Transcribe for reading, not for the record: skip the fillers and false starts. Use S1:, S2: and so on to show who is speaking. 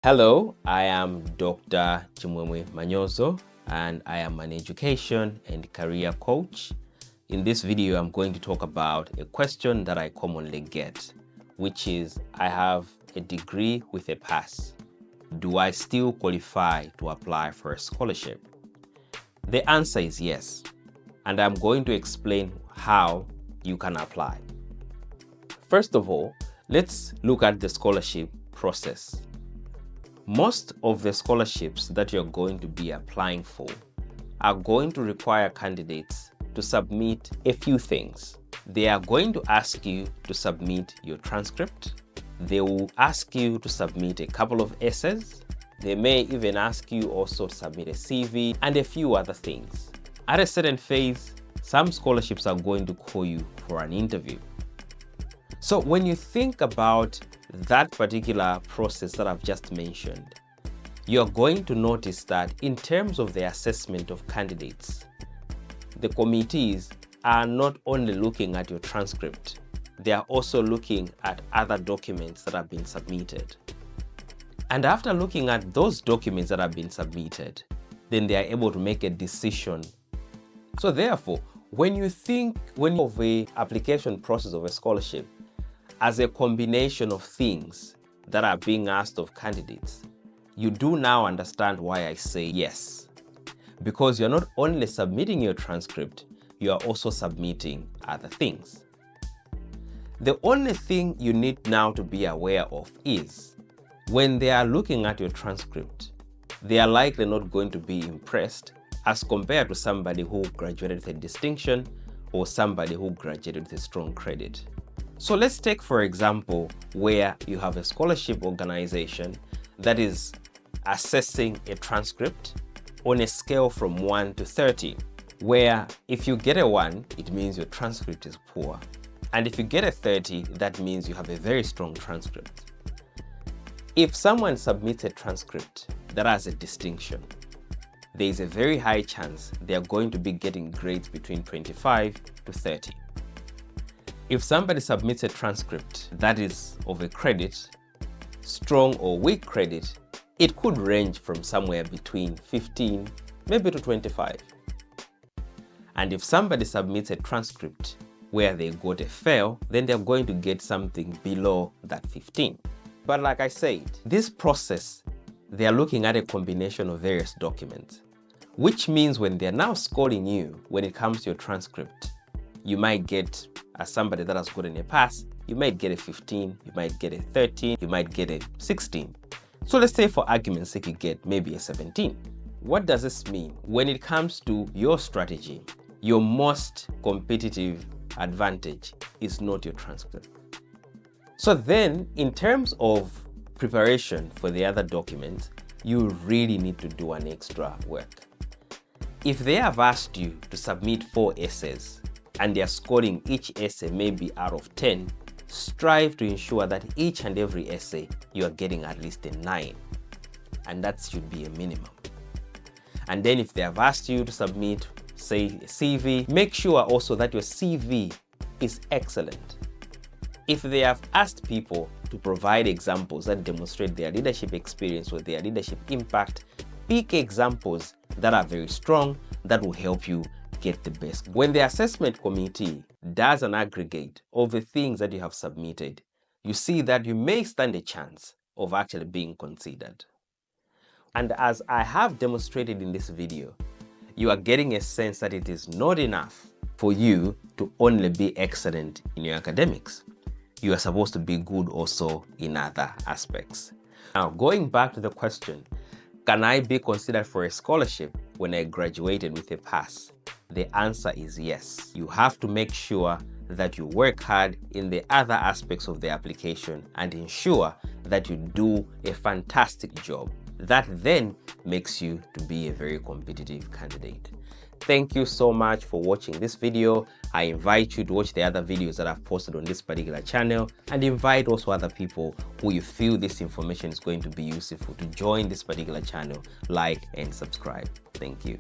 S1: Hello, I am Dr. Chimwemwe Manyozo, and I am an education and career coach. In this video, I'm going to talk about a question that I commonly get, which is, I have a degree with a pass. Do I still qualify to apply for a scholarship? The answer is yes, and I'm going to explain how you can apply. First of all, let's look at the scholarship process. Most of the scholarships that you're going to be applying for are going to require candidates to submit a few things. They are going to ask you to submit your transcript. They will ask you to submit a couple of essays. They may even ask you also to submit a CV and a few other things. At a certain phase, some scholarships are going to call you for an interview. So when you think about that particular process that I've just mentioned, you're going to notice that in terms of the assessment of candidates, the committees are not only looking at your transcript, they are also looking at other documents that have been submitted. And after looking at those documents that have been submitted, then they are able to make a decision. So therefore, when you think of the application process of a scholarship as a combination of things that are being asked of candidates, you do now understand why I say yes. Because you're not only submitting your transcript, you are also submitting other things. The only thing you need now to be aware of is when they are looking at your transcript, they are likely not going to be impressed as compared to somebody who graduated with a distinction or somebody who graduated with a strong credit. So let's take, for example, where you have a scholarship organization that is assessing a transcript on a scale from 1 to 30, where if you get a 1, it means your transcript is poor. And if you get a 30, that means you have a very strong transcript. If someone submits a transcript that has a distinction, there is a very high chance they are going to be getting grades between 25 to 30. If somebody submits a transcript that is of a credit, strong or weak credit, it could range from somewhere between 15, maybe to 25. And if somebody submits a transcript where they got a fail, then they're going to get something below that 15. But like I said, this process, they are looking at a combination of various documents, which means when they're now scoring you, when it comes to your transcript, you might get, as somebody that has gotten a pass, you might get a 15, you might get a 13, you might get a 16. So let's say for argument's sake, you get maybe a 17. What does this mean? When it comes to your strategy, your most competitive advantage is not your transcript. So then, in terms of preparation for the other documents, you really need to do an extra work. If they have asked you to submit 4 essays, and they are scoring each essay maybe out of 10, strive to ensure that each and every essay you are getting at least a 9. And that should be a minimum. And then if they have asked you to submit, say, a CV, make sure also that your CV is excellent. If they have asked people to provide examples that demonstrate their leadership experience or their leadership impact, pick examples that are very strong that will help you get the best. When the assessment committee does an aggregate of the things that you have submitted, you see that you may stand a chance of actually being considered. And as I have demonstrated in this video, you are getting a sense that it is not enough for you to only be excellent in your academics. You are supposed to be good also in other aspects. Now, going back to the question, can I be considered for a scholarship when I graduated with a pass? The answer is yes. You have to make sure that you work hard in the other aspects of the application and ensure that you do a fantastic job. That then makes you to be a very competitive candidate. Thank you so much for watching this video. I invite you to watch the other videos that I've posted on this particular channel, and invite also other people who you feel this information is going to be useful to join this particular channel, like and subscribe. Thank you.